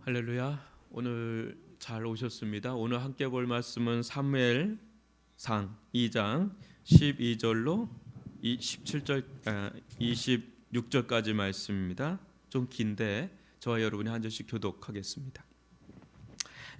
할렐루야. 오늘 잘 오셨습니다. 오늘 함께 볼 말씀은 사무엘상 2장 12절로 17절 26절까지 말씀입니다. 좀 긴데 저와 여러분이 한 절씩 교독하겠습니다.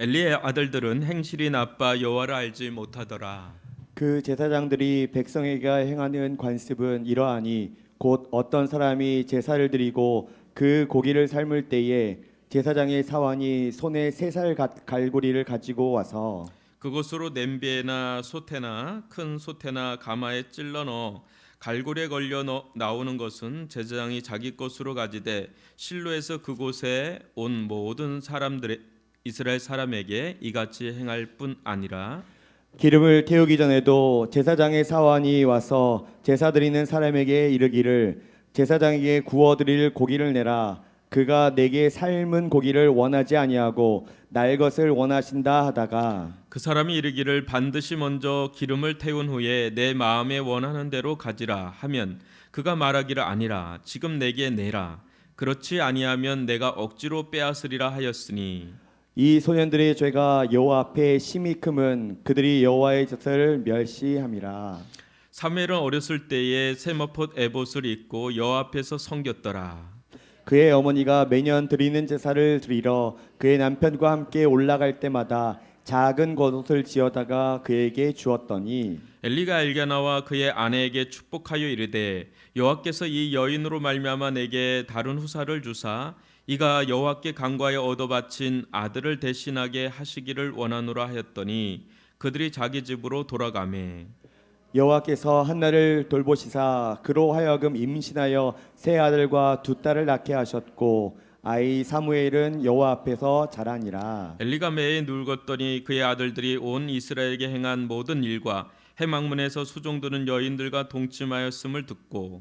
엘리의 아들들은 행실이 나빠 여호와를 알지 못하더라. 그 제사장들이 백성에게 행하는 관습은 이러하니 곧 어떤 사람이 제사를 드리고 그 고기를 삶을 때에 제사장의 사환이 손에 세 살 갈고리를 가지고 와서 그것으로 냄비에나 솥에나 큰 솥에나 가마에 찔러 넣어 갈고리에 걸려 나오는 것은 제사장이 자기 것으로 가지되 실로에서 그곳에 온 모든 사람들의 이스라엘 사람에게 이같이 행할 뿐 아니라 기름을 태우기 전에도 제사장의 사환이 와서 제사 드리는 사람에게 이르기를 제사장에게 구워 드릴 고기를 내라. 그가 내게 삶은 고기를 원하지 아니하고 날 것을 원하신다 하다가 그 사람이 이르기를 반드시 먼저 기름을 태운 후에 내 마음에 원하는 대로 가지라 하면 그가 말하기를 아니라 지금 내게 내라. 그렇지 아니하면 내가 억지로 빼앗으리라 하였으니 이 소년들의 죄가 여호와 앞에 심히 크면 그들이 여호와의 제사를 멸시함이라. 사무엘은 어렸을 때에 세마포 에봇을 입고 여호와 앞에서 섬겼더라. 그의 어머니가 매년 드리는 제사를 드리러 그의 남편과 함께 올라갈 때마다 작은 겉옷을 지어다가 그에게 주었더니 엘리가 엘게나와 그의 아내에게 축복하여 이르되 여호와께서 이 여인으로 말미암아 내게 다른 후사를 주사 이가 여호와께 간구하여 얻어 바친 아들을 대신하게 하시기를 원하노라 하였더니 그들이 자기 집으로 돌아가매 여호와께서 한나를 돌보시사 그로 하여금 임신하여 세 아들과 두 딸을 낳게 하셨고 아이 사무엘은 여호와 앞에서 자라니라. 엘리가 매에 늙었더니 그의 아들들이 온 이스라엘에게 행한 모든 일과 해막문에서 수종드는 여인들과 동침하였음을 듣고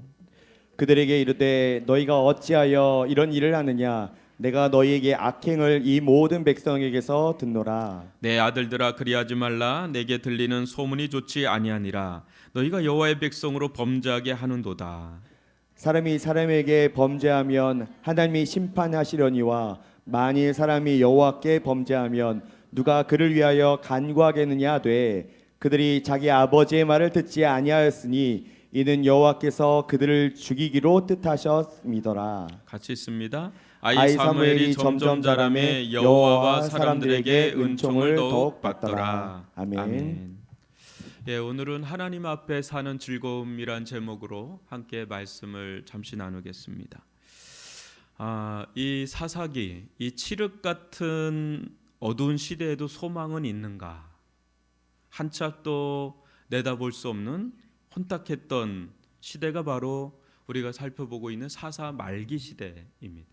그들에게 이르되 너희가 어찌하여 이런 일을 하느냐 내가 너희에게 악행을 이 모든 백성에게서 듣노라. 내 아들들아 그리하지 말라. 내게 들리는 소문이 좋지 아니하니라. 너희가 여호와의 백성으로 범죄하게 하는도다. 사람이 사람에게 범죄하면 하나님이 심판하시려니와 만일 사람이 여호와께 범죄하면 누가 그를 위하여 간구하겠느냐 하되 그들이 자기 아버지의 말을 듣지 아니하였으니 이는 여호와께서 그들을 죽이기로 뜻하셨음이더라. 같이 있습니다. 아이 사무엘이 점점 자라매 여호와와 사람들에게 은총을 더욱 받더라. 아멘. 예, 오늘은 하나님 앞에 사는 즐거움이란 제목으로 함께 말씀을 잠시 나누겠습니다. 이 사사기, 이 칠흑 같은 어두운 시대에도 소망은 있는가? 한참도 내다볼 수 없는 혼탁했던 시대가 바로 우리가 살펴보고 있는 사사 말기 시대입니다.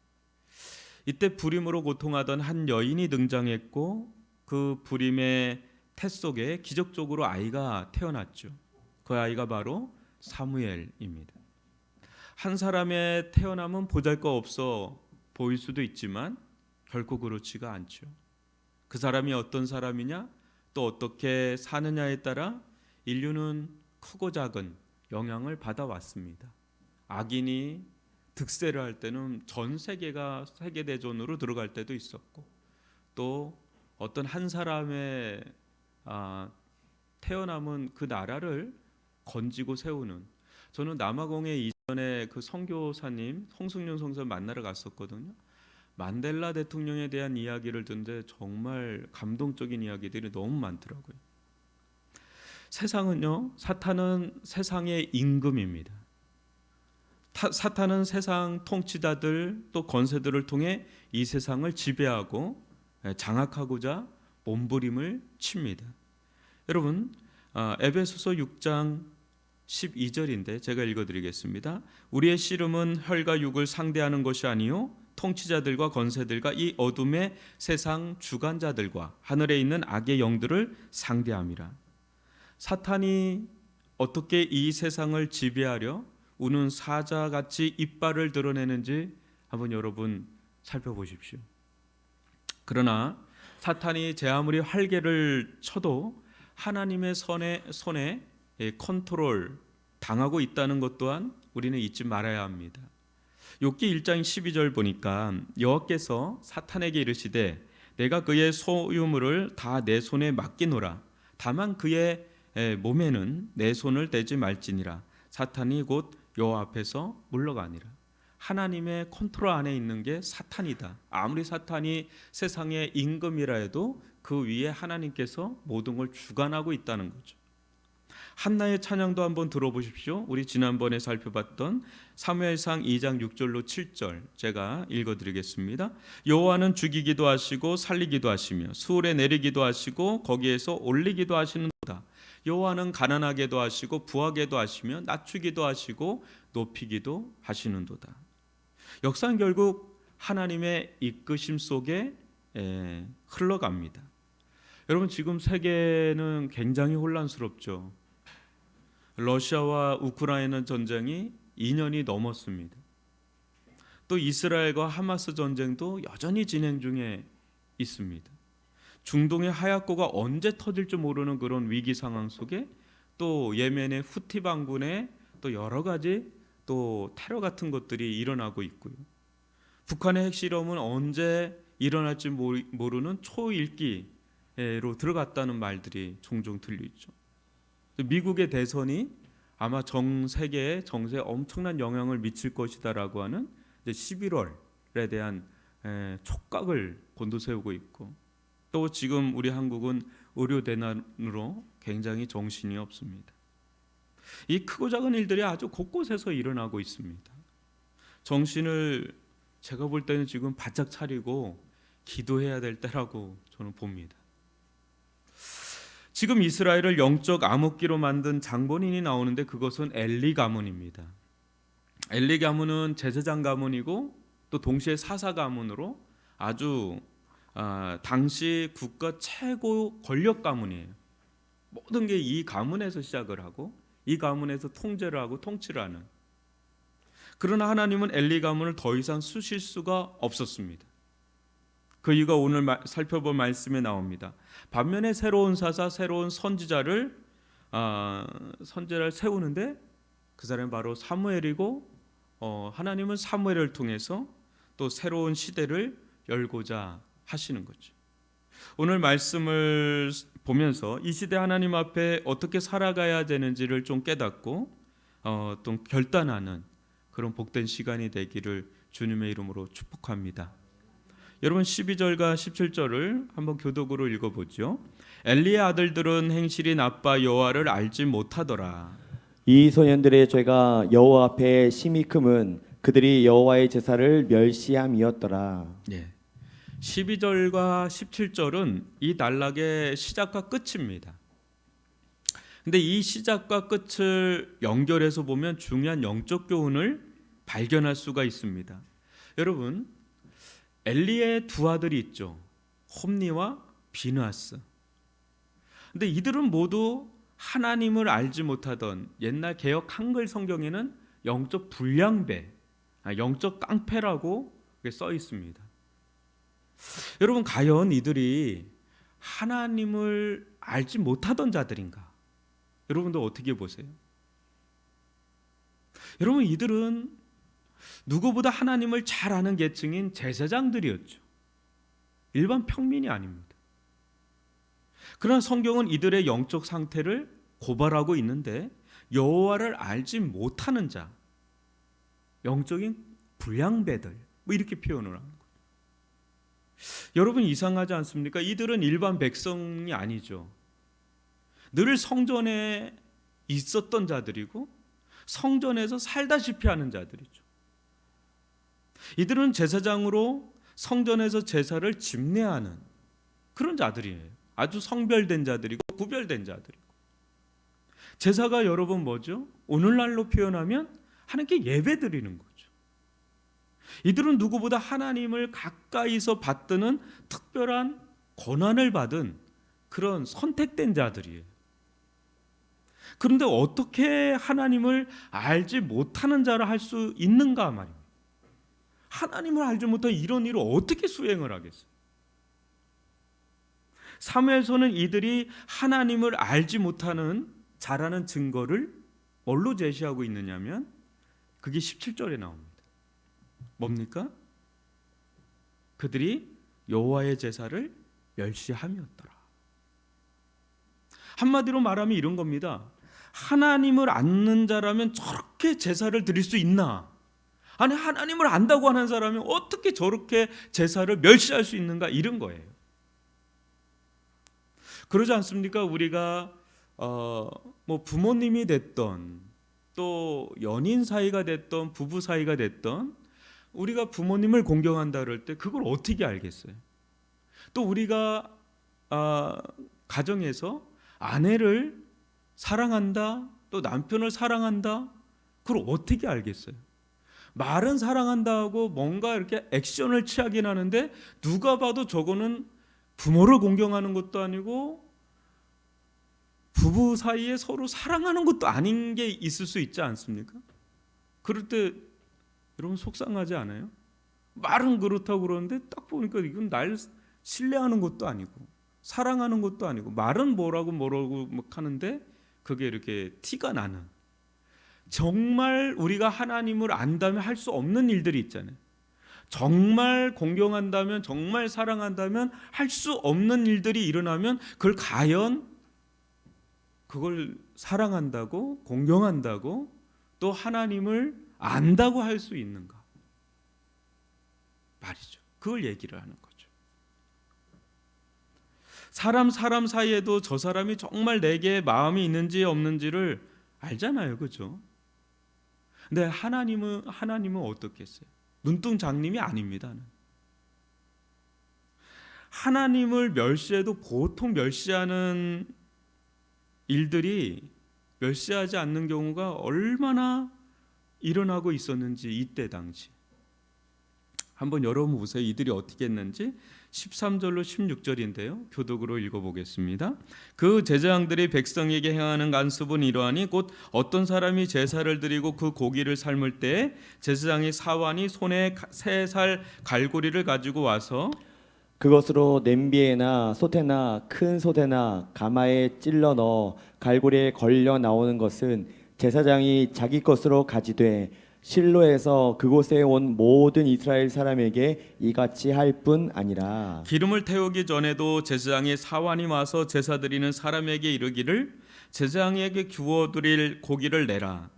이때 불임으로 고통하던 한 여인이 등장했고 그 불임의 태 속에 기적적으로 아이가 태어났죠. 그 아이가 바로 사무엘입니다. 한 사람의 태어남은 보잘것없어 보일 수도 있지만 결코 그렇지가 않죠. 그 사람이 어떤 사람이냐 또 어떻게 사느냐에 따라 인류는 크고 작은 영향을 받아왔습니다. 악인이 득세를 할 때는 전 세계가 세계대전으로 들어갈 때도 있었고 또 어떤 한 사람의 태어남은 그 나라를 건지고 세우는, 저는 남아공에 이전에 그 선교사님 홍승윤 선생 만나러 갔었거든요. 만델라 대통령에 대한 이야기를 듣는데 정말 감동적인 이야기들이 너무 많더라고요. 세상은요, 사탄은 세상의 임금입니다. 사탄은 세상 통치자들 또 권세들을 통해 이 세상을 지배하고 장악하고자 몸부림을 칩니다. 여러분, 에베소서 6장 12절인데 제가 읽어드리겠습니다. 우리의 씨름은 혈과 육을 상대하는 것이 아니요 통치자들과 권세들과 이 어둠의 세상 주관자들과 하늘에 있는 악의 영들을 상대함이라. 사탄이 어떻게 이 세상을 지배하려 우는 사자같이 이빨을 드러내는지 한번 여러분 살펴보십시오. 그러나 사탄이 제 아무리 활개를 쳐도 하나님의 손에 컨트롤 당하고 있다는 것 또한 우리는 잊지 말아야 합니다. 욥기 1장 12절 보니까 여호와께서 사탄에게 이르시되 내가 그의 소유물을 다 내 손에 맡기노라. 다만 그의 몸에는 내 손을 대지 말지니라. 사탄이 곧 여호와 앞에서 물러가니라. 하나님의 컨트롤 안에 있는 게 사탄이다. 아무리 사탄이 세상의 임금이라 해도 그 위에 하나님께서 모든 걸 주관하고 있다는 거죠. 한나의 찬양도 한번 들어보십시오. 우리 지난번에 살펴봤던 사무엘상 2장 6절로 7절 제가 읽어드리겠습니다. 여호와는 죽이기도 하시고 살리기도 하시며 수월에 내리기도 하시고 거기에서 올리기도 하시는도다. 여호와는 가난하게도 하시고 부하게도 하시며 낮추기도 하시고 높이기도 하시는도다. 역사는 결국 하나님의 이끄심 속에 흘러갑니다. 여러분, 지금 세계는 굉장히 혼란스럽죠. 러시아와 우크라이나 전쟁이 2년이 넘었습니다. 또 이스라엘과 하마스 전쟁도 여전히 진행 중에 있습니다. 중동의 하약고가 언제 터질지 모르는 그런 위기 상황 속에 또 예멘의 후티 반군의 또 여러 가지 또 테러 같은 것들이 일어나고 있고요. 북한의 핵실험은 언제 일어날지 모르는 초일기로 들어갔다는 말들이 종종 들리죠. 미국의 대선이 아마 전 세계의 정세에 엄청난 영향을 미칠 것이다라고 하는 11월에 대한 촉각을 곤두세우고 있고, 또 지금 우리 한국은 의료 대난으로 굉장히 정신이 없습니다. 이 크고 작은 일들이 아주 곳곳에서 일어나고 있습니다. 정신을 제가 볼 때는 지금 바짝 차리고 기도해야 될 때라고 저는 봅니다. 지금 이스라엘을 영적 암흑기로 만든 장본인이 나오는데 그것은 엘리 가문입니다. 엘리 가문은 제사장 가문이고 또 동시에 사사 가문으로 아주 당시 국가 최고 권력 가문이에요. 모든 게 이 가문에서 시작을 하고 이 가문에서 통제를 하고 통치를 하는. 그러나 하나님은 엘리 가문을 더 이상 쓰실 수가 없었습니다. 그 이유가 오늘 살펴볼 말씀에 나옵니다. 반면에 새로운 사사, 새로운 선지자를 세우는데 그 사람이 바로 사무엘이고, 하나님은 사무엘을 통해서 또 새로운 시대를 열고자 하시는 거죠. 오늘 말씀을 보면서 이 시대 하나님 앞에 어떻게 살아가야 되는지를 좀 깨닫고 또 결단하는 그런 복된 시간이 되기를 주님의 이름으로 축복합니다. 여러분, 12절과 17절을 한번 교독으로 읽어보죠. 엘리의 아들들은 행실이 나빠 여호와를 알지 못하더라. 이 소년들의 죄가 여호와 앞에 심히 크면 그들이 여호와의 제사를 멸시함이었더라. 네. 12절과 17절은 이 단락의 시작과 끝입니다. 근데 이 시작과 끝을 연결해서 보면 중요한 영적 교훈을 발견할 수가 있습니다. 여러분, 엘리의 두 아들이 있죠. 홈니와 비느하스. 근데 이들은 모두 하나님을 알지 못하던, 옛날 개역 한글 성경에는 영적 불량배, 영적 깡패라고 써 있습니다. 여러분, 과연 이들이 하나님을 알지 못하던 자들인가? 여러분들 어떻게 보세요? 여러분, 이들은 누구보다 하나님을 잘 아는 계층인 제사장들이었죠. 일반 평민이 아닙니다. 그러나 성경은 이들의 영적 상태를 고발하고 있는데 여호와를 알지 못하는 자, 영적인 불량배들, 이렇게 표현을 하는 거예요. 여러분, 이상하지 않습니까? 이들은 일반 백성이 아니죠. 늘 성전에 있었던 자들이고 성전에서 살다시피 하는 자들이죠. 이들은 제사장으로 성전에서 제사를 집례하는 그런 자들이에요. 아주 성별된 자들이고 구별된 자들이고. 제사가 여러분 뭐죠? 오늘날로 표현하면 하나님께 예배드리는 거죠. 이들은 누구보다 하나님을 가까이서 받드는 특별한 권한을 받은 그런 선택된 자들이에요. 그런데 어떻게 하나님을 알지 못하는 자를 할 수 있는가 말입니다. 하나님을 알지 못한 이런 일을 어떻게 수행을 하겠어요? 사무엘서는 이들이 하나님을 알지 못하는 자라는 증거를 뭘로 제시하고 있느냐면 그게 17절에 나옵니다. 뭡니까? 그들이 여호와의 제사를 멸시함이었더라. 한마디로 말하면 이런 겁니다. 하나님을 아는 자라면 저렇게 제사를 드릴 수 있나? 아니, 하나님을 안다고 하는 사람이 어떻게 저렇게 제사를 멸시할 수 있는가? 이런 거예요. 그러지 않습니까? 우리가 뭐 부모님이 됐던, 또 연인 사이가 됐던, 부부 사이가 됐던, 우리가 부모님을 공경한다 그럴 때 그걸 어떻게 알겠어요? 또 우리가 가정에서 아내를 사랑한다, 또 남편을 사랑한다, 그걸 어떻게 알겠어요? 말은 사랑한다고 뭔가 이렇게 액션을 취하긴 하는데 누가 봐도 저거는 부모를 공경하는 것도 아니고 부부 사이에 서로 사랑하는 것도 아닌 게 있을 수 있지 않습니까? 그럴 때 여러분 속상하지 않아요? 말은 그렇다고 그러는데 딱 보니까 이건 날 신뢰하는 것도 아니고 사랑하는 것도 아니고 말은 뭐라고 막 하는데 그게 이렇게 티가 나는, 정말 우리가 하나님을 안다면 할 수 없는 일들이 있잖아요. 정말 공경한다면, 정말 사랑한다면 할 수 없는 일들이 일어나면 그걸 과연 그걸 사랑한다고, 공경한다고, 또 하나님을 안다고 할 수 있는가 말이죠. 그걸 얘기를 하는 거죠. 사람 사이에도 저 사람이 정말 내게 마음이 있는지 없는지를 알잖아요, 그렇죠? 근데 하나님은 어떻게 했어요? 눈동장님이 아닙니다. 하나님을 멸시해도 보통 멸시하는 일들이 멸시하지 않는 경우가 얼마나 일어나고 있었는지, 이때 당시 한번 열어보세요. 이들이 어떻게 했는지. 13절로 16절인데요. 교독으로 읽어보겠습니다. 그 제사장들이 백성에게 행하는 간습은 이러하니 곧 어떤 사람이 제사를 드리고 그 고기를 삶을 때에 제사장이 사환이 손에 3살 갈고리를 가지고 와서 그것으로 냄비에나 솥에나 큰 솥에나 가마에 찔러 넣어 갈고리에 걸려 나오는 것은 제사장이 자기 것으로 가지되 실로에서 그곳에 온 모든 이스라엘 사람에게 이같이 할 뿐 아니라 기름을 태우기 전에도 제사장이 사환이 와서 제사 드리는 사람에게 이르기를 제사장에게 구워드릴 고기를 내라.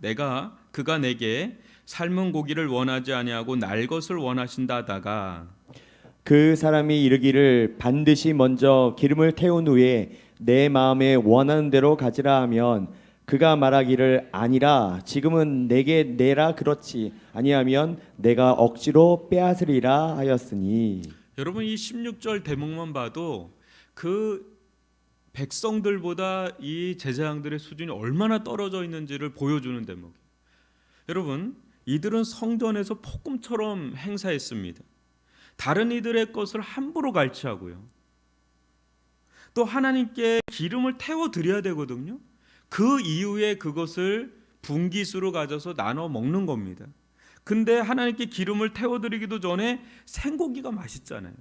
그가 내게 삶은 고기를 원하지 아니하고 날 것을 원하신다 하다가 그 사람이 이르기를 반드시 먼저 기름을 태운 후에 내 마음에 원하는 대로 가지라 하면 그가 말하기를 아니라 지금은 내게 내라 그렇지 아니하면 내가 억지로 빼앗으리라 하였으니. 여러분, 이 16절 대목만 봐도 그 백성들보다 이 제사장들의 수준이 얼마나 떨어져 있는지를 보여주는 대목이에요. 여러분, 이들은 성전에서 폭군처럼 행사했습니다. 다른 이들의 것을 함부로 갈취하고요. 또 하나님께 기름을 태워 드려야 되거든요. 그 이후에 그것을 분깃으로 가져서 나눠 먹는 겁니다. 근데 하나님께 기름을 태워드리기도 전에 생고기가 맛있잖아요.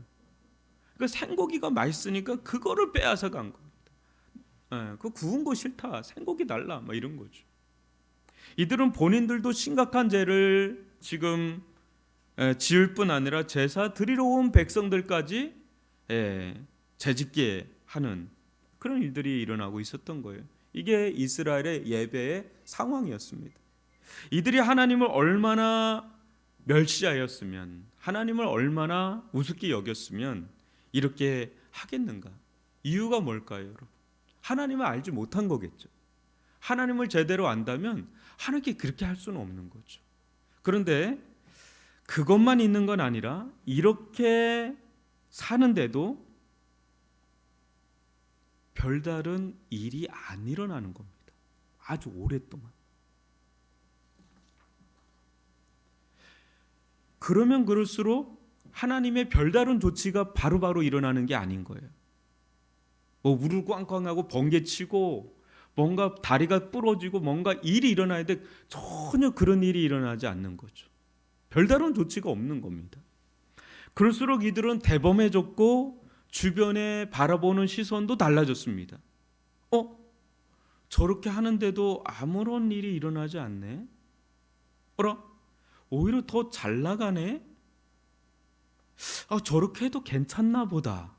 그 생고기가 맛있으니까 그거를 빼앗아 간 겁니다. 그 구운 거 싫다, 생고기 달라, 막 이런 거죠. 이들은 본인들도 심각한 죄를 지금 지을 뿐 아니라 제사 드리러 온 백성들까지 죄짓게 하는 그런 일들이 일어나고 있었던 거예요. 이게 이스라엘의 예배의 상황이었습니다. 이들이 하나님을 얼마나 멸시하였으면, 하나님을 얼마나 우습게 여겼으면 이렇게 하겠는가? 이유가 뭘까요, 여러분? 하나님을 알지 못한 거겠죠. 하나님을 제대로 안다면 하나님께 그렇게 할 수는 없는 거죠. 그런데 그것만 있는 건 아니라 이렇게 사는데도 별다른 일이 안 일어나는 겁니다. 아주 오랫동안. 그러면 그럴수록 하나님의 별다른 조치가 바로바로 일어나는 게 아닌 거예요. 뭐 우르르 꽝꽝하고 번개치고 뭔가 다리가 부러지고 뭔가 일이 일어나야 돼, 전혀 그런 일이 일어나지 않는 거죠. 별다른 조치가 없는 겁니다. 그럴수록 이들은 대범해졌고 주변에 바라보는 시선도 달라졌습니다. 저렇게 하는데도 아무런 일이 일어나지 않네. 오히려 더 잘 나가네. 저렇게 해도 괜찮나 보다,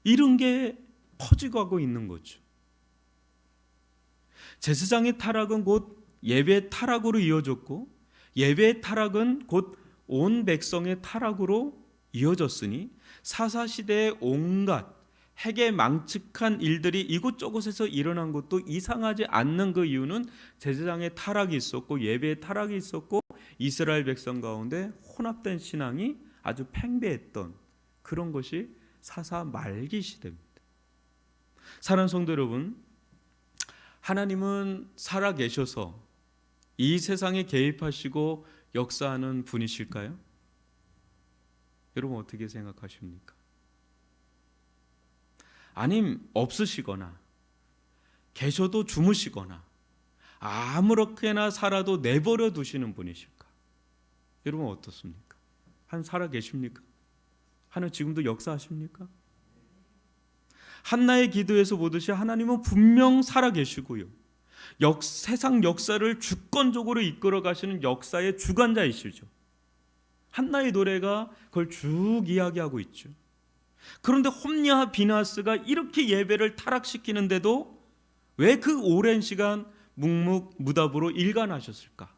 이런 게 퍼져가고 있는 거죠. 제사장의 타락은 곧 예배의 타락으로 이어졌고, 예배의 타락은 곧 온 백성의 타락으로 이어졌으니 사사시대의 온갖 해괴망측한 일들이 이곳저곳에서 일어난 것도 이상하지 않는 그 이유는 제사장의 타락이 있었고 예배의 타락이 있었고 이스라엘 백성 가운데 혼합된 신앙이 아주 팽배했던 그런 것이 사사 말기 시대입니다. 사랑하는 성도 여러분, 하나님은 살아 계셔서 이 세상에 개입하시고 역사하는 분이실까요? 여러분 어떻게 생각하십니까? 아님 없으시거나 계셔도 주무시거나 아무렇게나 살아도 내버려 두시는 분이실까? 여러분 어떻습니까? 하나님 살아 계십니까? 하나님 지금도 역사하십니까? 한나의 기도에서 보듯이 하나님은 분명 살아 계시고요, 세상 역사를 주권적으로 이끌어 가시는 역사의 주관자이시죠. 한나의 노래가 그걸 쭉 이야기하고 있죠. 그런데 홈리와 비나스가 이렇게 예배를 타락시키는데도 왜 그 오랜 시간 묵묵무답으로 일관하셨을까?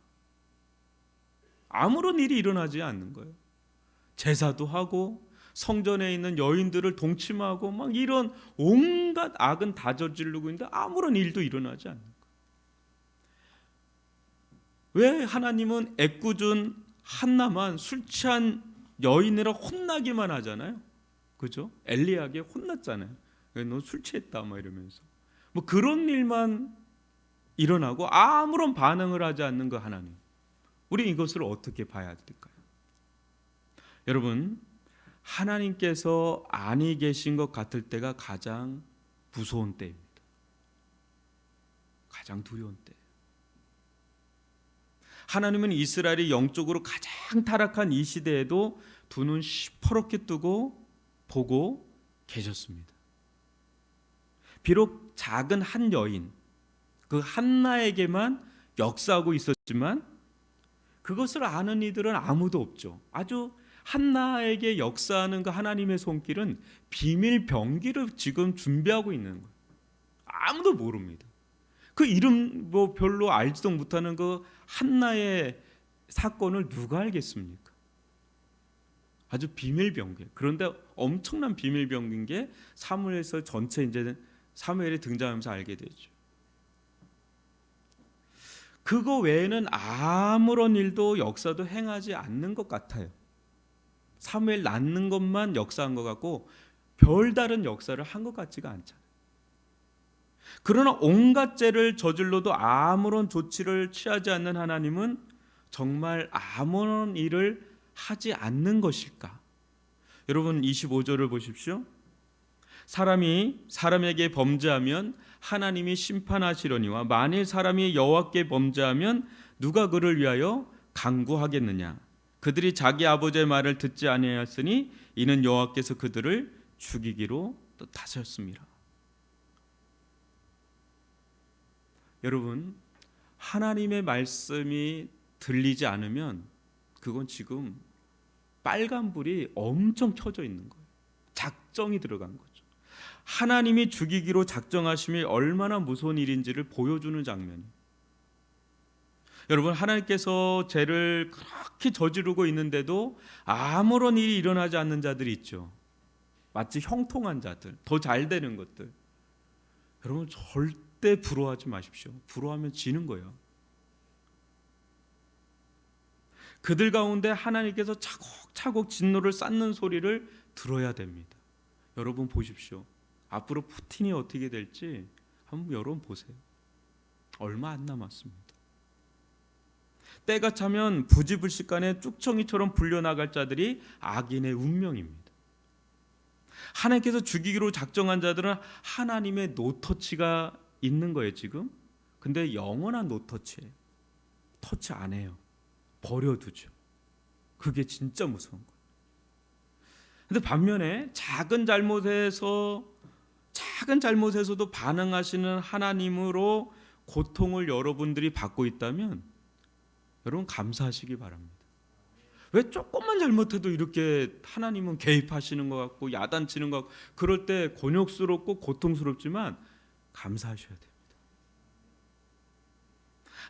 아무런 일이 일어나지 않는 거예요. 제사도 하고 성전에 있는 여인들을 동침하고 막 이런 온갖 악은 다 저지르고 있는데 아무런 일도 일어나지 않는 거예요. 왜 하나님은 애꿎은 한나만 술 취한 여인이라 혼나기만 하잖아요. 그죠? 엘리야에게 혼났잖아요. 너 술 취했다 막 이러면서 뭐 그런 일만 일어나고 아무런 반응을 하지 않는 그 하나님, 우리 이것을 어떻게 봐야 될까요? 여러분, 하나님께서 아니 계신 것 같을 때가 가장 무서운 때입니다. 가장 두려운 때. 하나님은 이스라엘이 영적으로 가장 타락한 이 시대에도 두 눈 시퍼렇게 뜨고 보고 계셨습니다. 비록 작은 한 여인, 그 한나에게만 역사하고 있었지만 그것을 아는 이들은 아무도 없죠. 아주 한나에게 역사하는 그 하나님의 손길은 비밀 병기를 지금 준비하고 있는 거예요. 아무도 모릅니다. 그 이름 뭐 별로 알지도 못하는 그 한나의 사건을 누가 알겠습니까? 아주 비밀 병기. 그런데 엄청난 비밀 병기인 게 사무엘에서 전체 이제 사무엘이 등장하면서 알게 되죠. 그거 외에는 아무런 일도 역사도 행하지 않는 것 같아요. 사무엘 낳는 것만 역사한 것 같고 별다른 역사를 한 것 같지가 않잖아요. 그러나 온갖 죄를 저질러도 아무런 조치를 취하지 않는 하나님은 정말 아무런 일을 하지 않는 것일까? 여러분 25절을 보십시오. 사람이 사람에게 범죄하면 하나님이 심판하시려니와 만일 사람이 여호와께 범죄하면 누가 그를 위하여 강구하겠느냐? 그들이 자기 아버지의 말을 듣지 아니하였으니 이는 여호와께서 그들을 죽이기로 뜻하셨습니다. 여러분, 하나님의 말씀이 들리지 않으면 그건 지금 빨간불이 엄청 켜져 있는 거예요. 작정이 들어간 거죠. 하나님이 죽이기로 작정하심이 얼마나 무서운 일인지를 보여주는 장면이에요. 여러분, 하나님께서 죄를 그렇게 저지르고 있는데도 아무런 일이 일어나지 않는 자들이 있죠. 마치 형통한 자들, 더 잘 되는 것들. 여러분 절대 부러워하지 마십시오. 부러워하면 지는 거예요. 그들 가운데 하나님께서 차곡차곡 진노를 쌓는 소리를 들어야 됩니다. 여러분 보십시오. 앞으로 푸틴이 어떻게 될지 한번 여러분 보세요. 얼마 안 남았습니다. 때가 차면 부지불식간에 쭉청이처럼 불려나갈 자들이 악인의 운명입니다. 하나님께서 죽이기로 작정한 자들은 하나님의 노터치가 있는 거예요 지금. 근데 영원한 노터치예요. 터치 안 해요. 버려두죠. 그게 진짜 무서운 거예요. 근데 반면에 작은 잘못에서도 반응하시는 하나님으로 고통을 여러분들이 받고 있다면 여러분 감사하시기 바랍니다. 왜 조금만 잘못해도 이렇게 하나님은 개입하시는 것 같고 야단치는 것 같고 그럴 때 곤욕스럽고 고통스럽지만 감사하셔야 돼요.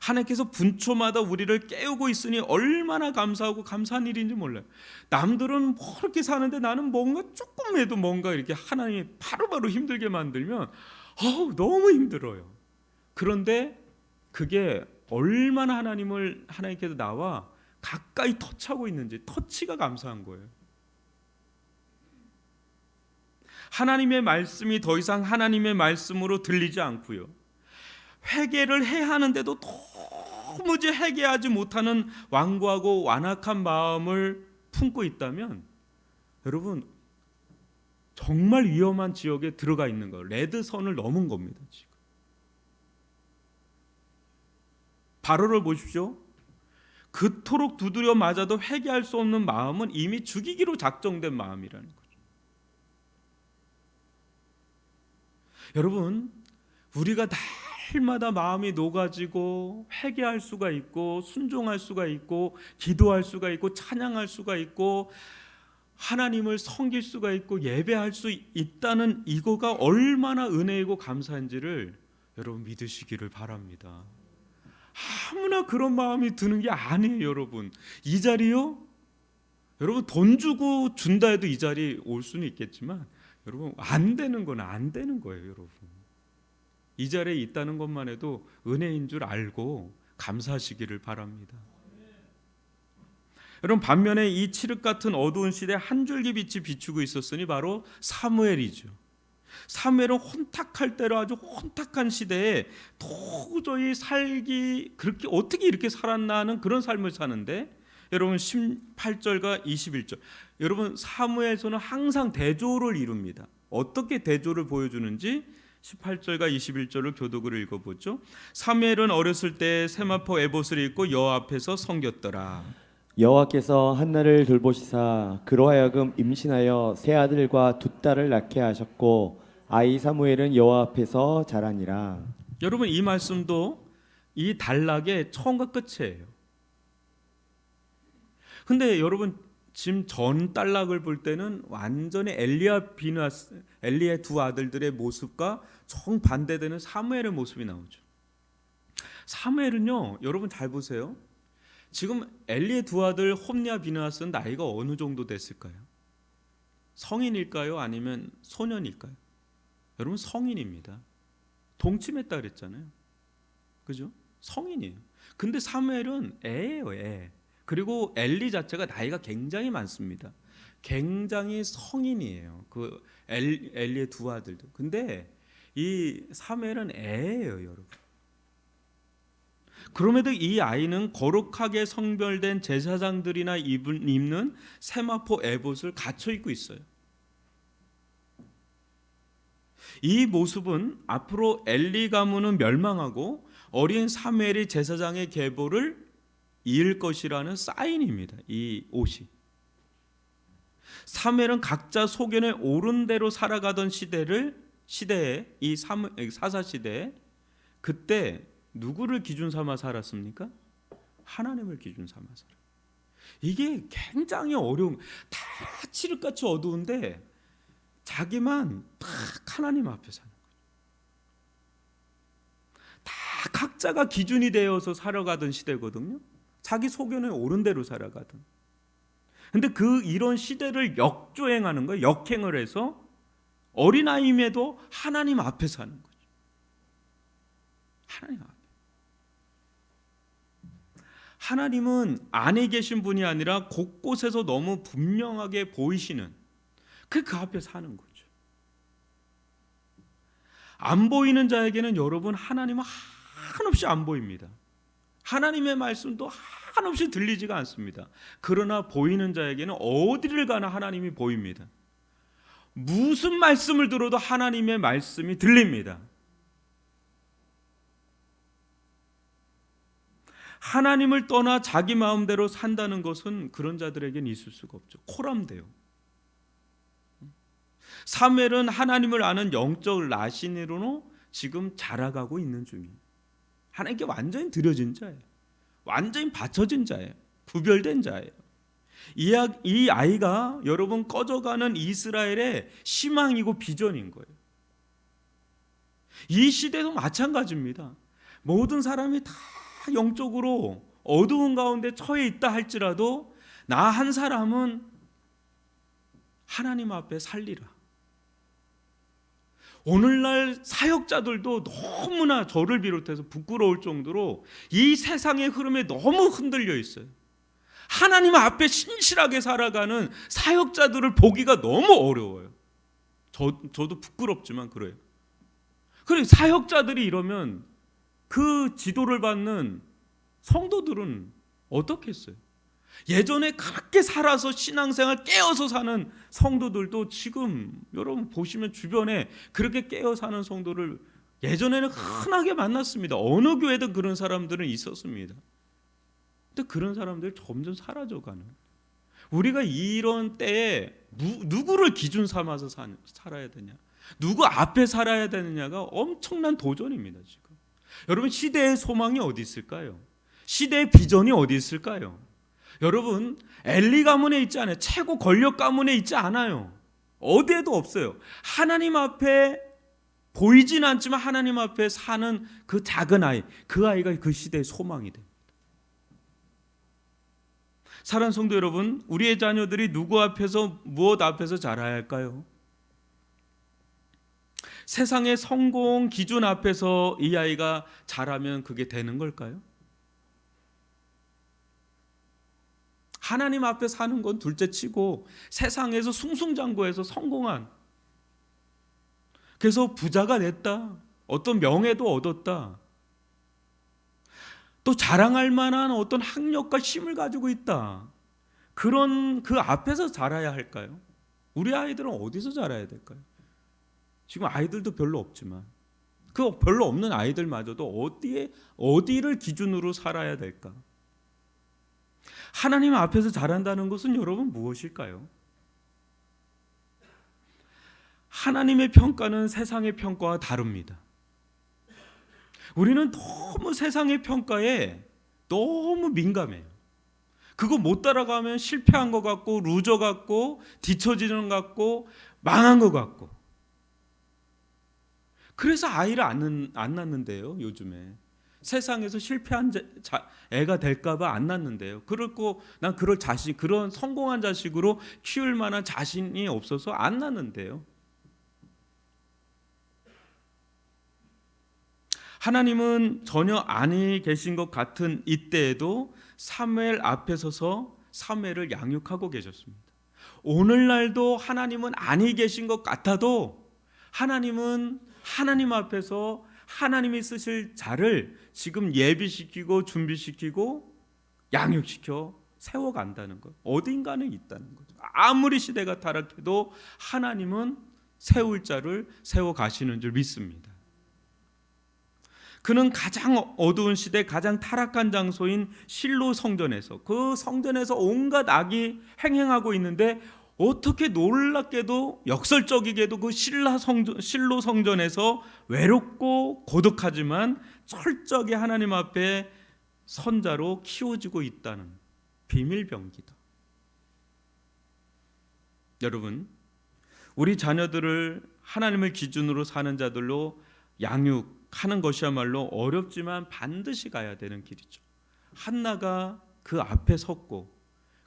하나님께서 분초마다 우리를 깨우고 있으니 얼마나 감사하고 감사한 일인지 몰라요. 남들은 뭐 이렇게 사는데 나는 뭔가 조금해도 뭔가 이렇게 하나님이 바로바로 힘들게 만들면 너무 힘들어요. 그런데 그게 얼마나 하나님께서 나와 가까이 터치하고 있는지 터치가 감사한 거예요. 하나님의 말씀이 더 이상 하나님의 말씀으로 들리지 않고요. 회개를 해야 하는데도 도무지 회개하지 못하는 완고하고 완악한 마음을 품고 있다면 여러분 정말 위험한 지역에 들어가 있는 거예요. 레드선을 넘은 겁니다. 지금. 바로를 보십시오. 그토록 두드려 맞아도 회개할 수 없는 마음은 이미 죽이기로 작정된 마음이라는 거죠. 여러분, 우리가 날마다 마음이 녹아지고 회개할 수가 있고 순종할 수가 있고 기도할 수가 있고 찬양할 수가 있고 하나님을 섬길 수가 있고 예배할 수 있다는 이거가 얼마나 은혜이고 감사한지를 여러분 믿으시기를 바랍니다. 아무나 그런 마음이 드는 게 아니에요. 여러분 이 자리요, 여러분 돈 주고 준다 해도 이 자리 올 수는 있겠지만 여러분 안 되는 건 안 되는 거예요. 여러분 이 자리에 있다는 것만 해도 은혜인 줄 알고 감사하시기를 바랍니다. 여러분 반면에 이 칠흑 같은 어두운 시대에 한 줄기 빛이 비추고 있었으니 바로 사무엘이죠. 사무엘은 혼탁할 때로 아주 혼탁한 시대에 도저히 살기 그렇게 어떻게 이렇게 살았나 하는 그런 삶을 사는데 여러분 18절과 21절 여러분 사무엘서는 항상 대조를 이룹니다. 어떻게 대조를 보여주는지 18절과 21절을 교독으로 읽어보죠. 사무엘은 어렸을 때 세마포 에봇을 입고 여호와 앞에서 섬겼더라. 여호와께서 한나를 돌보시사 그로 하여금 임신하여 세 아들과 두 딸을 낳게 하셨고 아이 사무엘은 여호와 앞에서 자라니라. 여러분 이 말씀도 이 단락의 처음과 끝이에요. 근데 여러분 지금 전 단락을 볼 때는 완전히 엘리의 두 아들들의 모습과 정반대되는 사무엘의 모습이 나오죠. 사무엘은요, 여러분 잘 보세요. 지금 엘리의 두 아들 홈리와 비느하스는 나이가 어느 정도 됐을까요? 성인일까요? 아니면 소년일까요? 여러분 성인입니다. 동침했다 그랬잖아요. 그죠? 성인이에요. 근데 사무엘은 애예요, 애. 그리고 엘리 자체가 나이가 굉장히 많습니다. 굉장히 성인이에요. 그 엘리의 두 아들도. 근데 이 사무엘은 애예요, 여러분. 그럼에도 이 아이는 거룩하게 성별된 제사장들이나 입는 세마포 에봇을 갖춰 입고 있어요. 이 모습은 앞으로 엘리 가문은 멸망하고 어린 사무엘이 제사장의 계보를 이을 것이라는 사인입니다. 이 옷이. 사무엘은 각자 소견에 옳은 대로 살아가던 시대에 이 사사 시대에 그때 누구를 기준 삼아 살았습니까? 하나님을 기준 삼아 살아. 이게 굉장히 어려운, 다 칠흑같이 어두운데 자기만 딱 하나님 앞에 사는 거예요. 다 각자가 기준이 되어서 살아가던 시대거든요. 자기 소견에 옳은 대로 살아가던. 근데 이런 시대를 역주행하는 거예요. 역행을 해서 어린아이임에도 하나님 앞에 사는 거죠. 하나님 앞에. 하나님은 안에 계신 분이 아니라 곳곳에서 너무 분명하게 보이시는 그 앞에 사는 거죠. 안 보이는 자에게는 여러분 하나님은 한없이 안 보입니다. 하나님의 말씀도 한없이 들리지가 않습니다. 그러나 보이는 자에게는 어디를 가나 하나님이 보입니다. 무슨 말씀을 들어도 하나님의 말씀이 들립니다. 하나님을 떠나 자기 마음대로 산다는 것은 그런 자들에게는 있을 수가 없죠. 코람돼요. 사무엘은 하나님을 아는 영적 라신으로 지금 자라가고 있는 중이에요. 하나님께 완전히 드려진 자예요. 완전히 바쳐진 자예요. 구별된 자예요. 이 아이가 여러분 꺼져가는 이스라엘의 희망이고 비전인 거예요. 이 시대도 마찬가지입니다. 모든 사람이 다 영적으로 어두운 가운데 처해 있다 할지라도 나 한 사람은 하나님 앞에 살리라. 오늘날 사역자들도 너무나 저를 비롯해서 부끄러울 정도로 이 세상의 흐름에 너무 흔들려 있어요. 하나님 앞에 신실하게 살아가는 사역자들을 보기가 너무 어려워요. 저도 부끄럽지만 그래요. 그리고 사역자들이 이러면 그 지도를 받는 성도들은 어떻게 했어요? 예전에 그렇게 살아서 신앙생활 깨어서 사는 성도들도 지금 여러분 보시면 주변에 그렇게 깨어 사는 성도를 예전에는 흔하게 만났습니다. 어느 교회든 그런 사람들은 있었습니다. 근데 그런 사람들이 점점 사라져가는, 우리가 이런 때에 누구를 기준 삼아서 살아야 되냐, 누구 앞에 살아야 되느냐가 엄청난 도전입니다. 지금 여러분 시대의 소망이 어디 있을까요? 시대의 비전이 어디 있을까요? 여러분 엘리 가문에 있지 않아요. 최고 권력 가문에 있지 않아요. 어디에도 없어요. 하나님 앞에 보이진 않지만 하나님 앞에 사는 그 작은 아이, 그 아이가 그 시대의 소망이 됩니다. 사랑하는 성도 여러분, 우리의 자녀들이 누구 앞에서 무엇 앞에서 자라야 할까요? 세상의 성공 기준 앞에서 이 아이가 자라면 그게 되는 걸까요? 하나님 앞에 사는 건 둘째치고 세상에서 숭숭장구해서 성공한, 그래서 부자가 됐다, 어떤 명예도 얻었다, 또 자랑할 만한 어떤 학력과 힘을 가지고 있다, 그런 그 앞에서 자라야 할까요? 우리 아이들은 어디서 자라야 될까요? 지금 아이들도 별로 없지만 그 별로 없는 아이들마저도 어디를 기준으로 살아야 될까? 하나님 앞에서 자란다는 것은 여러분 무엇일까요? 하나님의 평가는 세상의 평가와 다릅니다. 우리는 너무 세상의 평가에 너무 민감해요. 그거 못 따라가면 실패한 것 같고, 루저 같고, 뒤처지는 것 같고, 망한 것 같고. 그래서 아이를 안 낳는데요. 요즘에 세상에서 실패한 애가 될까봐 안 낳는데요. 그렇고 난 그런 성공한 자식으로 키울 만한 자신이 없어서 안 낳는데요. 하나님은 전혀 아니 계신 것 같은 이때에도 사무엘 앞에 서서 사무엘을 양육하고 계셨습니다. 오늘날도 하나님은 아니 계신 것 같아도 하나님은 하나님 앞에서 하나님이 쓰실 자를 지금 예비시키고 준비시키고 양육시켜 세워간다는 것, 어딘가는 있다는 거죠. 아무리 시대가 타락해도 하나님은 세울 자를 세워가시는 줄 믿습니다. 그는 가장 어두운 시대, 가장 타락한 장소인 실로 성전에서, 그 성전에서 온갖 악이 행행하고 있는데 어떻게 놀랍게도 역설적이게도 그 실로 성전에서 외롭고 고독하지만 철저하게 하나님 앞에 선자로 키워지고 있다는 비밀병기다. 여러분, 우리 자녀들을 하나님을 기준으로 사는 자들로 양육하는 것이야말로 어렵지만 반드시 가야 되는 길이죠. 한나가 그 앞에 섰고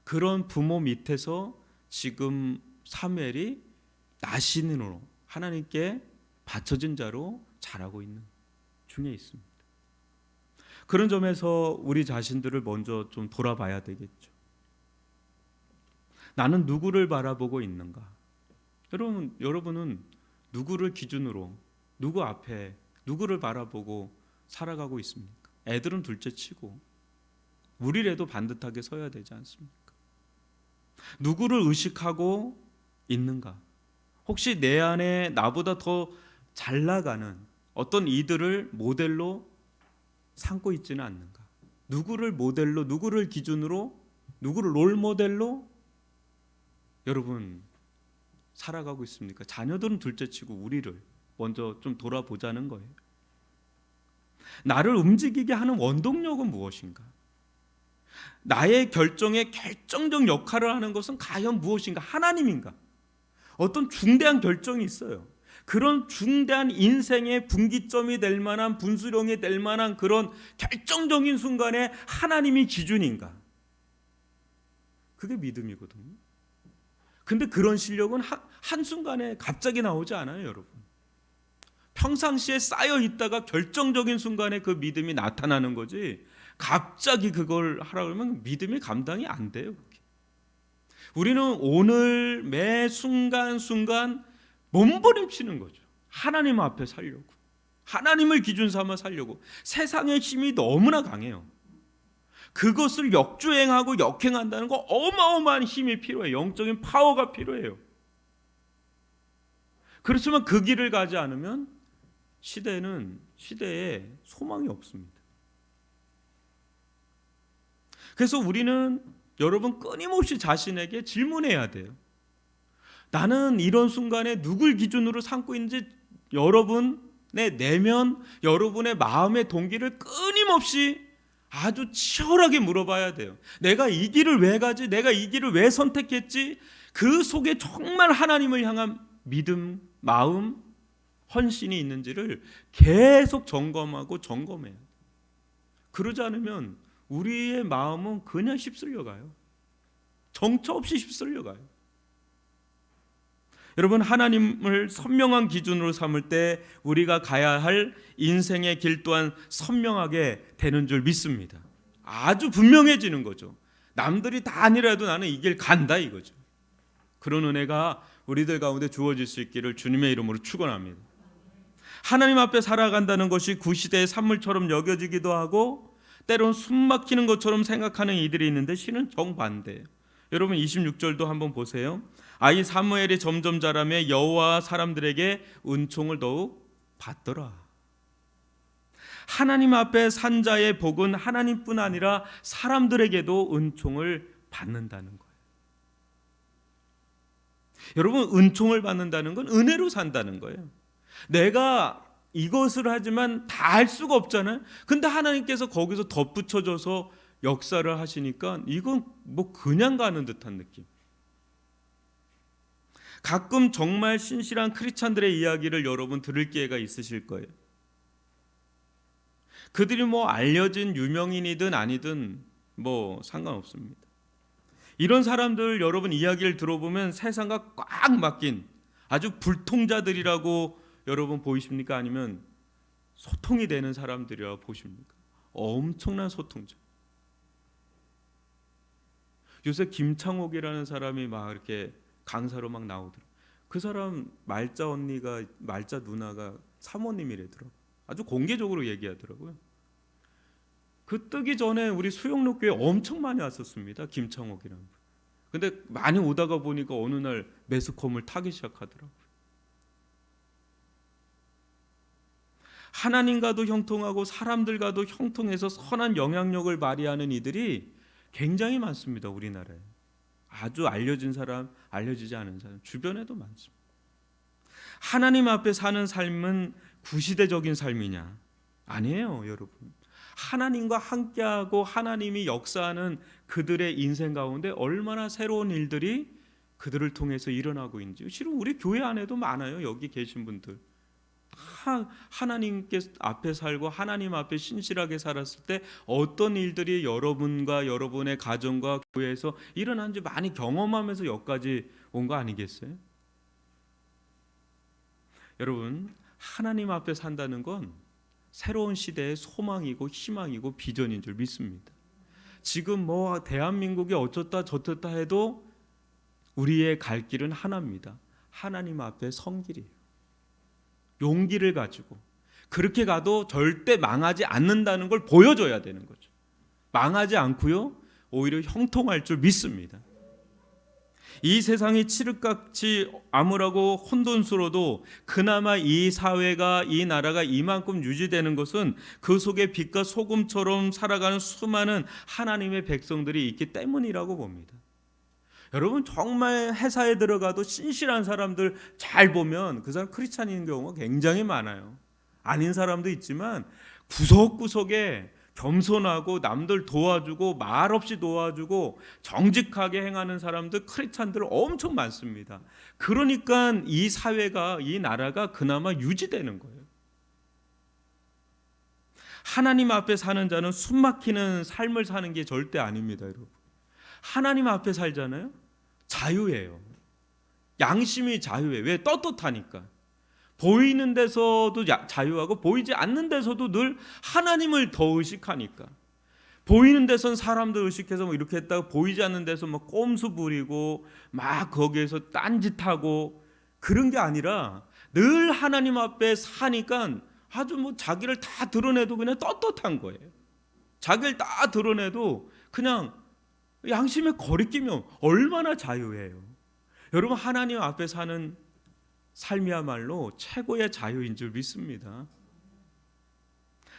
그런 부모 밑에서 지금 사무엘이 나신으로 하나님께 바쳐진 자로 자라고 있는 중에 있습니다. 그런 점에서 우리 자신들을 먼저 좀 돌아봐야 되겠죠. 나는 누구를 바라보고 있는가? 여러분은 누구를 기준으로, 누구 앞에, 누구를 바라보고 살아가고 있습니까? 애들은 둘째치고 우리라도 반듯하게 서야 되지 않습니까? 누구를 의식하고 있는가? 혹시 내 안에 나보다 더 잘 나가는 어떤 이들을 모델로 삼고 있지는 않는가? 누구를 모델로, 누구를 기준으로, 누구를 롤 모델로 여러분 살아가고 있습니까? 자녀들은 둘째치고 우리를 먼저 좀 돌아보자는 거예요. 나를 움직이게 하는 원동력은 무엇인가? 나의 결정에 결정적 역할을 하는 것은 과연 무엇인가? 하나님인가? 어떤 중대한 결정이 있어요. 그런 중대한 인생의 분기점이 될 만한, 분수령이 될 만한 그런 결정적인 순간에 하나님이 기준인가? 그게 믿음이거든요. 근데 그런 실력은 한순간에 갑자기 나오지 않아요, 여러분. 평상시에 쌓여 있다가 결정적인 순간에 그 믿음이 나타나는 거지, 갑자기 그걸 하라 그러면 믿음이 감당이 안 돼요. 우리는 오늘 매 순간순간 몸부림치는 거죠. 하나님 앞에 살려고, 하나님을 기준 삼아 살려고. 세상의 힘이 너무나 강해요. 그것을 역주행하고 역행한다는 거 어마어마한 힘이 필요해요. 영적인 파워가 필요해요. 그렇지만 그 길을 가지 않으면 시대에 소망이 없습니다. 그래서 우리는 여러분 끊임없이 자신에게 질문해야 돼요. 나는 이런 순간에 누굴 기준으로 삼고 있는지 여러분의 내면, 여러분의 마음의 동기를 끊임없이 아주 치열하게 물어봐야 돼요. 내가 이 길을 왜 가지? 내가 이 길을 왜 선택했지? 그 속에 정말 하나님을 향한 믿음, 마음, 헌신이 있는지를 계속 점검하고 점검해요. 그러지 않으면 우리의 마음은 그냥 휩쓸려 가요. 정처 없이 휩쓸려 가요. 여러분, 하나님을 선명한 기준으로 삼을 때 우리가 가야 할 인생의 길 또한 선명하게 되는 줄 믿습니다. 아주 분명해지는 거죠. 남들이 다 아니라도 나는 이 길 간다 이거죠. 그런 은혜가 우리들 가운데 주어질 수 있기를 주님의 이름으로 축원합니다. 하나님 앞에 살아간다는 것이 구시대의 산물처럼 여겨지기도 하고 때론 숨막히는 것처럼 생각하는 이들이 있는데 실은 정반대예요. 여러분 26절도 한번 보세요. 아이 사무엘이 점점 자라며 여호와 사람들에게 은총을 더욱 받더라. 하나님 앞에 산 자의 복은 하나님뿐 아니라 사람들에게도 은총을 받는다는 거예요. 여러분, 은총을 받는다는 건 은혜로 산다는 거예요. 내가 이것을 하지만 다 할 수가 없잖아요. 근데 하나님께서 거기서 덧붙여줘서 역사를 하시니까 이건 뭐 그냥 가는 듯한 느낌. 가끔 정말 신실한 크리스찬들의 이야기를 여러분 들을 기회가 있으실 거예요. 그들이 뭐 알려진 유명인이든 아니든 뭐 상관없습니다. 이런 사람들 여러분 이야기를 들어보면 세상과 꽉 막힌 아주 불통자들이라고 여러분 보이십니까? 아니면 소통이 되는 사람들이라고 보십니까? 엄청난 소통자. 요새 김창옥이라는 사람이 막 이렇게 강사로 막 나오더라고요. 그 사람 말자 언니가, 말자 누나가 사모님이래더라고요. 아주 공개적으로 얘기하더라고요. 그 뜨기 전에 우리 수영록교회 엄청 많이 왔었습니다. 김창옥이라는 분. 근데 많이 오다가 보니까 어느 날 매스컴을 타기 시작하더라고요. 하나님과도 형통하고 사람들과도 형통해서 선한 영향력을 발휘하는 이들이 굉장히 많습니다. 우리나라에. 아주 알려진 사람, 알려지지 않은 사람 주변에도 많습니다. 하나님 앞에 사는 삶은 구시대적인 삶이냐? 아니에요, 여러분. 하나님과 함께하고 하나님이 역사하는 그들의 인생 가운데 얼마나 새로운 일들이 그들을 통해서 일어나고 있는지 실은 우리 교회 안에도 많아요. 여기 계신 분들 하나님께 앞에 살고 하나님 앞에 신실하게 살았을 때 어떤 일들이 여러분과 여러분의 가정과 교회에서 일어난지 많이 경험하면서 여기까지 온 거 아니겠어요? 여러분, 하나님 앞에 산다는 건 새로운 시대의 소망이고 희망이고 비전인 줄 믿습니다. 지금 뭐 대한민국이 어쩌다 저쩌다 해도 우리의 갈 길은 하나입니다. 하나님 앞에 선 길이에요. 용기를 가지고 그렇게 가도 절대 망하지 않는다는 걸 보여줘야 되는 거죠. 망하지 않고요, 오히려 형통할 줄 믿습니다. 이 세상이 칠흑같이 암울하고 혼돈스러워도 그나마 이 사회가, 이 나라가 이만큼 유지되는 것은 그 속에 빛과 소금처럼 살아가는 수많은 하나님의 백성들이 있기 때문이라고 봅니다. 여러분, 정말 회사에 들어가도 신실한 사람들 잘 보면 그 사람 크리스찬인 경우가 굉장히 많아요. 아닌 사람도 있지만 구석구석에 겸손하고 남들 도와주고 말없이 도와주고 정직하게 행하는 사람들, 크리스찬들 엄청 많습니다. 그러니까 이 사회가, 이 나라가 그나마 유지되는 거예요. 하나님 앞에 사는 자는 숨막히는 삶을 사는 게 절대 아닙니다, 여러분. 하나님 앞에 살잖아요. 자유예요. 양심이 자유예요. 왜? 떳떳하니까. 보이는 데서도 자유하고 보이지 않는 데서도 늘 하나님을 더 의식하니까. 보이는 데선 사람들 의식해서 뭐 이렇게 했다가 보이지 않는 데서 막 꼼수 부리고 막 거기에서 딴짓하고 그런 게 아니라 늘 하나님 앞에 사니까 아주 뭐 자기를 다 드러내도 그냥 떳떳한 거예요. 자기를 다 드러내도 그냥 양심에 거리끼면 얼마나 자유해요. 여러분, 하나님 앞에 사는 삶이야말로 최고의 자유인 줄 믿습니다.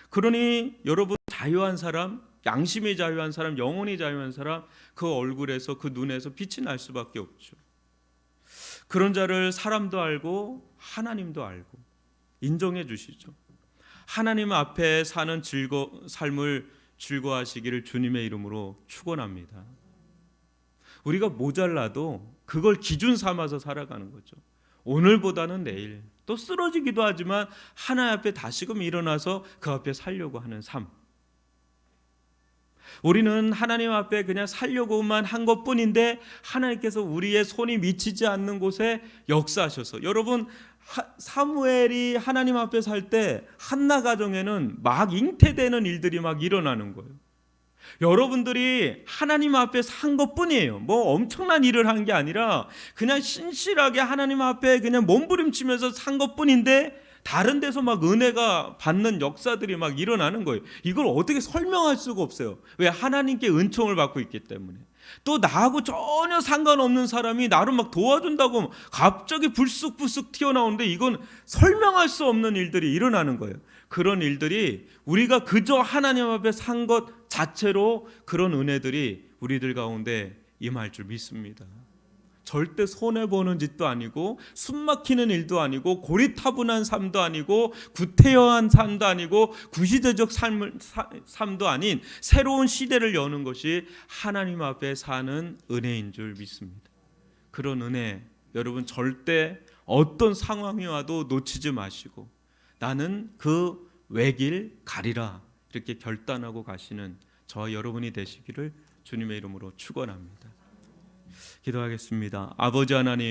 그러니 여러분, 자유한 사람, 양심이 자유한 사람, 영혼이 자유한 사람, 그 얼굴에서, 그 눈에서 빛이 날 수밖에 없죠. 그런 자를 사람도 알고 하나님도 알고 인정해 주시죠. 하나님 앞에 사는 삶을 즐거워하시기를 주님의 이름으로 축원합니다. 우리가 모자라도 그걸 기준 삼아서 살아가는 거죠. 오늘보다는 내일, 또 쓰러지기도 하지만 하나님 앞에 다시금 일어나서 그 앞에 살려고 하는 삶. 우리는 하나님 앞에 그냥 살려고만 한 것뿐인데 하나님께서 우리의 손이 미치지 않는 곳에 역사하셔서, 여러분, 사무엘이 하나님 앞에 살 때 한나 가정에는 막 잉태되는 일들이 막 일어나는 거예요. 여러분들이 하나님 앞에 산 것뿐이에요. 뭐 엄청난 일을 한 게 아니라 그냥 신실하게 하나님 앞에 그냥 몸부림치면서 산 것뿐인데 다른 데서 막 은혜가 받는 역사들이 막 일어나는 거예요. 이걸 어떻게 설명할 수가 없어요. 왜? 하나님께 은총을 받고 있기 때문에. 또 나하고 전혀 상관없는 사람이 나를 막 도와준다고 갑자기 불쑥불쑥 튀어나오는데 이건 설명할 수 없는 일들이 일어나는 거예요. 그런 일들이 우리가 그저 하나님 앞에 산 것 자체로 그런 은혜들이 우리들 가운데 임할 줄 믿습니다. 절대 손해보는 짓도 아니고 숨막히는 일도 아니고 고리타분한 삶도 아니고 구태여한 삶도 아니고 구시대적 삶도 아닌 새로운 시대를 여는 것이 하나님 앞에 사는 은혜인 줄 믿습니다. 그런 은혜 여러분 절대 어떤 상황이 와도 놓치지 마시고 나는 그 외길 가리라 이렇게 결단하고 가시는 저와 여러분이 되시기를 주님의 이름으로 축원합니다. 기도하겠습니다. 아버지 하나님,